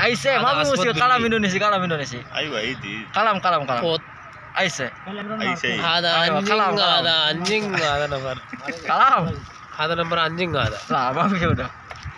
Aise, mau musik kalam Indonesia, kalam Indonesia. ايوه ايه دي Kalam, kalam, kalam. Pot. Aise. اي شيء Ada Ayo, anjing, kalam, kalam. ada anjing, ada nomor. Kalam. Ada nomor anjing nggak ada. Lah, mau udah.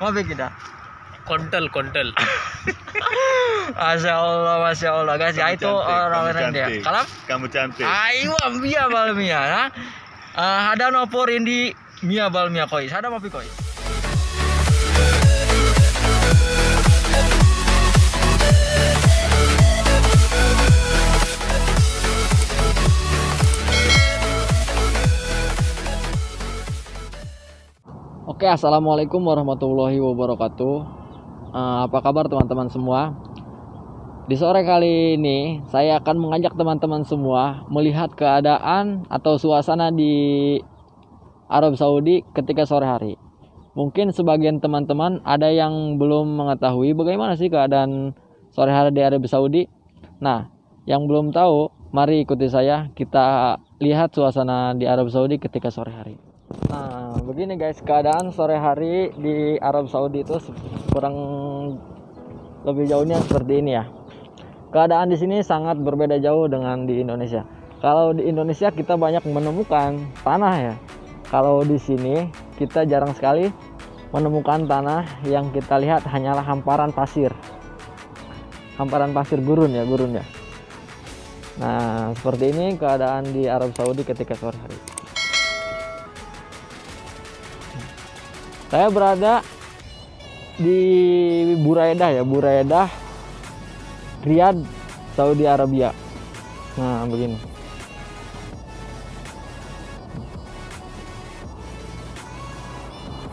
Mau kita. Kontel, kontel. Masya Allah guys, ya itu orang-orang dia. Kalam? kamu cantik Ayo, Mia Balmia, ya. Ada nopor indi Mia Balmia koi. Ada mau koi. Oke, assalamualaikum warahmatullahi wabarakatuh. Apa kabar teman-teman semua? Di sore kali ini saya akan mengajak teman-teman semua melihat keadaan atau suasana di Arab Saudi ketika sore hari. Mungkin sebagian teman-teman ada yang belum mengetahui bagaimana sih keadaan sore hari di Arab Saudi. Nah, yang belum tahu, mari ikuti saya, kita lihat suasana di Arab Saudi ketika sore hari. Nah, begini guys, keadaan sore hari di Arab Saudi itu kurang lebih jauhnya seperti ini ya. Keadaan di sini sangat berbeda jauh dengan di Indonesia. Kalau di Indonesia kita banyak menemukan tanah ya. Kalau di sini kita jarang sekali menemukan tanah, yang kita lihat hanyalah hamparan pasir. Hamparan pasir gurun ya. Nah, seperti ini keadaan di Arab Saudi ketika sore hari. Saya berada di Buraidah, Riyadh, Saudi Arabia. Nah, begini.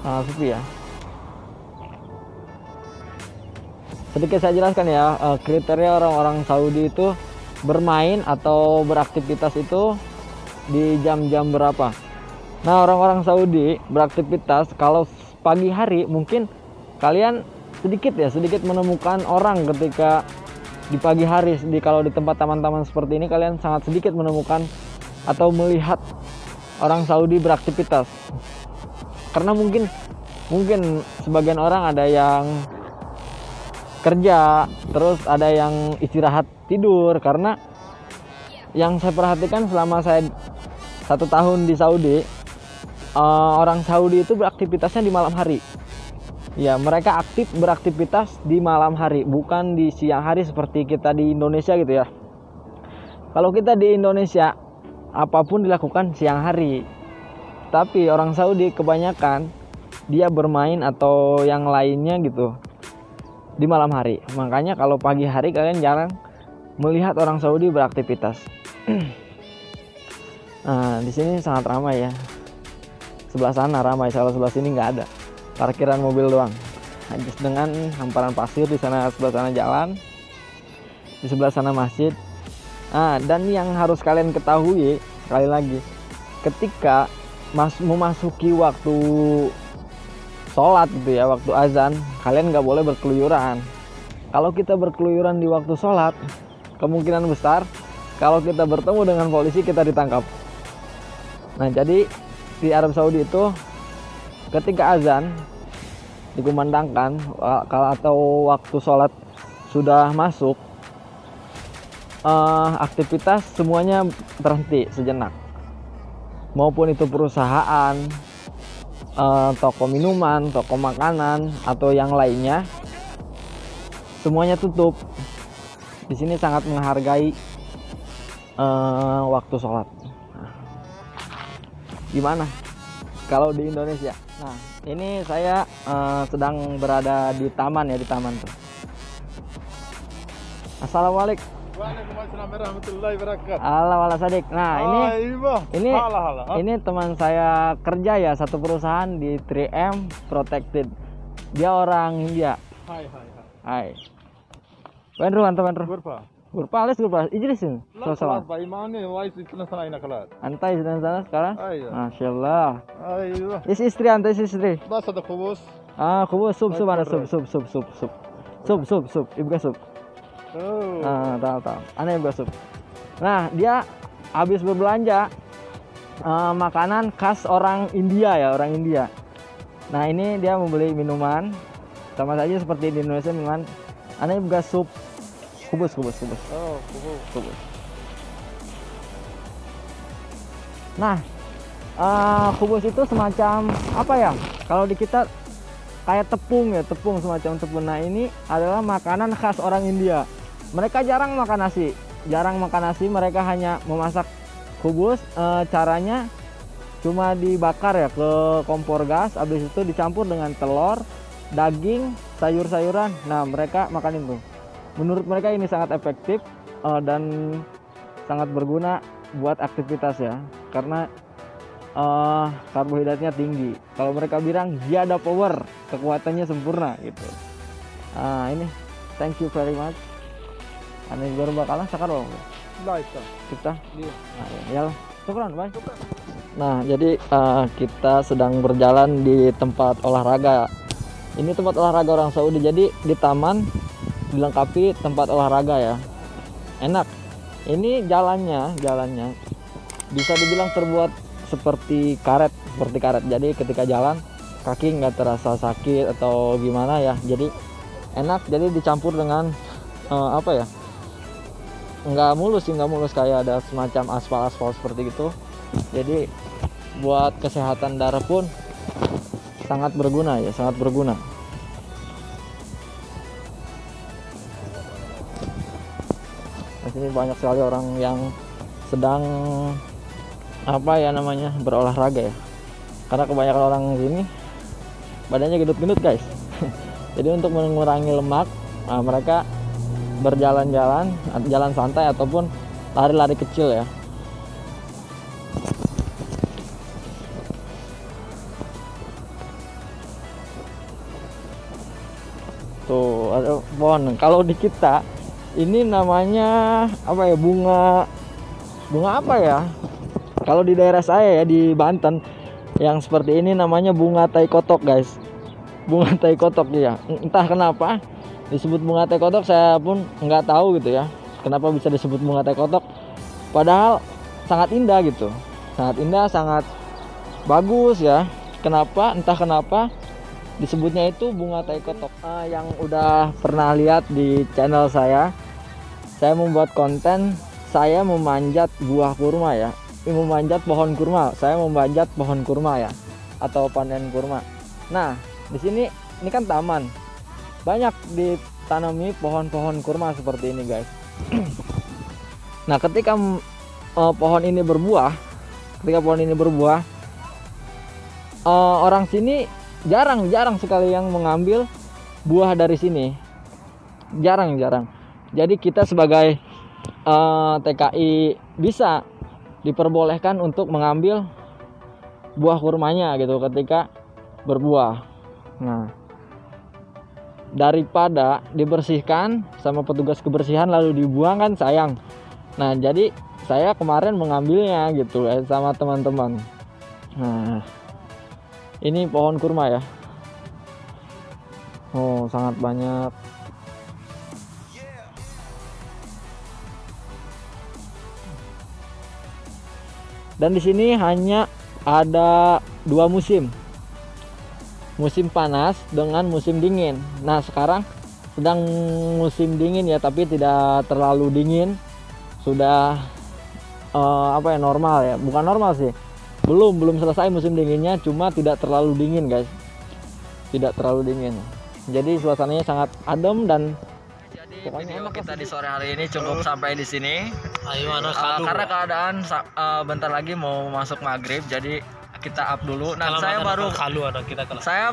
Nah, sepi ya. Sedikit saya jelaskan ya, kriteria orang-orang Saudi itu bermain atau beraktivitas itu di jam-jam berapa. Nah, orang-orang Saudi beraktivitas kalau pagi hari mungkin kalian sedikit menemukan orang ketika di pagi hari. Kalau di tempat taman-taman seperti ini kalian sangat sedikit menemukan atau melihat orang Saudi beraktivitas. Karena mungkin sebagian orang ada yang kerja, terus ada yang istirahat tidur. Karena yang saya perhatikan selama saya 1 tahun di Saudi, orang Saudi itu beraktivitasnya di malam hari. Ya, mereka aktif beraktivitas di malam hari, bukan di siang hari seperti kita di Indonesia gitu ya. Kalau kita di Indonesia, apapun dilakukan siang hari. Tapi orang Saudi kebanyakan dia bermain atau yang lainnya gitu di malam hari. Makanya kalau pagi hari kalian jarang melihat orang Saudi beraktivitas. Nah, di sini sangat ramai ya. Sebelah sana ramai, kalau sebelah sini nggak ada, parkiran mobil doang. Habis dengan hamparan pasir, di sana sebelah sana jalan, di sebelah sana masjid. Dan yang harus kalian ketahui sekali lagi, ketika memasuki waktu sholat gitu ya, waktu azan, kalian nggak boleh berkeluyuran. Kalau kita berkeluyuran di waktu sholat, kemungkinan besar kalau kita bertemu dengan polisi kita ditangkap. Nah, jadi di Arab Saudi itu ketika azan dikumandangkan atau waktu sholat sudah masuk, aktivitas semuanya berhenti sejenak. Maupun itu perusahaan, toko minuman, toko makanan atau yang lainnya, semuanya tutup. Di sini sangat menghargai waktu sholat. Gimana kalau di Indonesia? Nah, ini saya sedang berada di taman ya, di taman tuh. Assalamualaikum. Waalaikumsalam warahmatullahi wabarakatuh. Wala Sadik. Nah, ini teman saya kerja ya, satu perusahaan di 3M Protected. Dia orang India. Hai. Wenru Gurpa alis Gurpa. Ijlisin. Salam. Antai sedang sana sekarang? Masya Allah. Istri antai istri. Khubus. Khubus sup ada sup. Ibu sup. Tahu. Aneh ibu sup. Nah, dia habis berbelanja makanan khas orang India ya, orang India. Nah, ini dia membeli minuman sama saja seperti di Indonesia, minuman Aneh juga sup kubus. Oh, Kubus. Nah, kubus itu semacam apa ya? Kalau di kita kayak tepung ya, semacam tepung. Nah, ini adalah makanan khas orang India. Mereka jarang makan nasi. Mereka hanya memasak kubus. Caranya cuma dibakar ya ke kompor gas. Habis itu dicampur dengan telur, daging, sayur-sayuran. Nah, mereka makan itu. Menurut mereka ini sangat efektif dan sangat berguna buat aktivitas ya, karena karbohidratnya tinggi. Kalau mereka bilang dia ada power, kekuatannya sempurna gitu. Ini thank you very much. Aneh baru bakalan sekarang baik. kita. Ya, syukran, bye. Nah, jadi kita sedang berjalan di tempat olahraga. Ini tempat olahraga orang Saudi. Jadi di taman dilengkapi tempat olahraga ya. Enak. Ini jalannya bisa dibilang terbuat seperti karet. Jadi ketika jalan kaki nggak terasa sakit atau gimana ya. Jadi enak. Jadi dicampur dengan apa ya? Nggak mulus kayak ada semacam aspal seperti itu. Jadi buat kesehatan darah pun sangat berguna. Di sini banyak sekali orang yang sedang berolahraga ya. Karena kebanyakan orang sini badannya gendut guys. Jadi untuk mengurangi lemak, mereka berjalan-jalan, jalan santai ataupun lari-lari kecil ya. Tuh ada pohon. Kalau di kita ini namanya apa ya, bunga apa ya? Kalau di daerah saya ya di Banten yang seperti ini namanya bunga tai kotok guys. Bunga tai kotok ya. Entah kenapa disebut bunga tai kotok, saya pun nggak tahu gitu ya. Kenapa bisa disebut bunga tai kotok? Padahal sangat indah gitu. Sangat indah, sangat bagus ya. Kenapa? Entah kenapa disebutnya itu bunga tai kotok. Yang udah pernah lihat di channel saya membuat konten saya memanjat buah kurma ya, memanjat pohon kurma. Saya memanjat pohon kurma ya, atau panen kurma. Nah, di sini ini kan taman, banyak ditanami pohon-pohon kurma seperti ini guys. Nah, ketika pohon ini berbuah, orang sini jarang sekali yang mengambil buah dari sini, jarang. Jadi kita sebagai TKI bisa diperbolehkan untuk mengambil buah kurmanya gitu ketika berbuah. Nah, daripada dibersihkan sama petugas kebersihan lalu dibuang kan sayang. Nah, jadi saya kemarin mengambilnya gitu sama teman-teman. Nah, ini pohon kurma ya. Oh, sangat banyak. Dan di sini hanya ada 2 musim. Musim panas dengan musim dingin. Nah, sekarang sedang musim dingin ya, tapi tidak terlalu dingin. Sudah normal ya. Bukan normal sih. Belum selesai musim dinginnya, cuma tidak terlalu dingin, guys. Tidak terlalu dingin. Jadi suasananya sangat adem dan video kita di sore hari ini cukup sampai di sini. Karena keadaan bentar lagi mau masuk maghrib, jadi kita up dulu. Nah, saya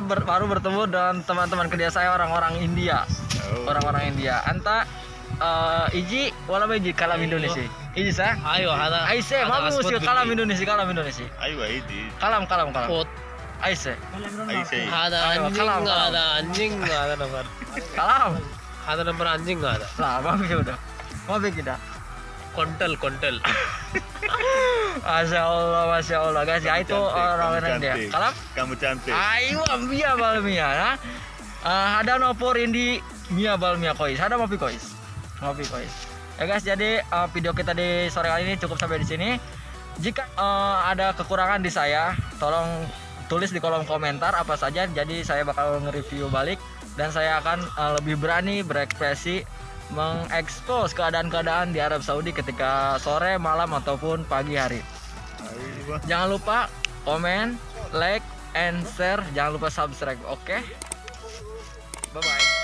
baru bertemu dengan teman-teman kerja saya orang-orang India. Orang-orang India. Anta iji wala iji kalam Indonesia. Iji sa? Ayo, ada. Aise, mau musil kalam Indonesia. Ayo, ini. Kalam. Aise. Ada anjing, ada nomor. Kalam. Ada nomor anjing nggak ada. Lah, mau kita. Kontel. Masya Allah guys, ya itu orang India. Kalam? Kamu cantik. Ayo, Mia Balmia ya. Ada nopor indi Mia Balmia kois. Ada mopi kois. Ya guys, jadi video kita di sore kali ini cukup sampai di sini. Jika ada kekurangan di saya, tolong tulis di kolom komentar apa saja. Jadi saya bakal nge-review balik dan saya akan lebih berani berekspresi mengekspos keadaan-keadaan di Arab Saudi ketika sore, malam ataupun pagi hari. Aiwa. Jangan lupa komen, like, and share. Jangan lupa subscribe. Oke? Bye bye.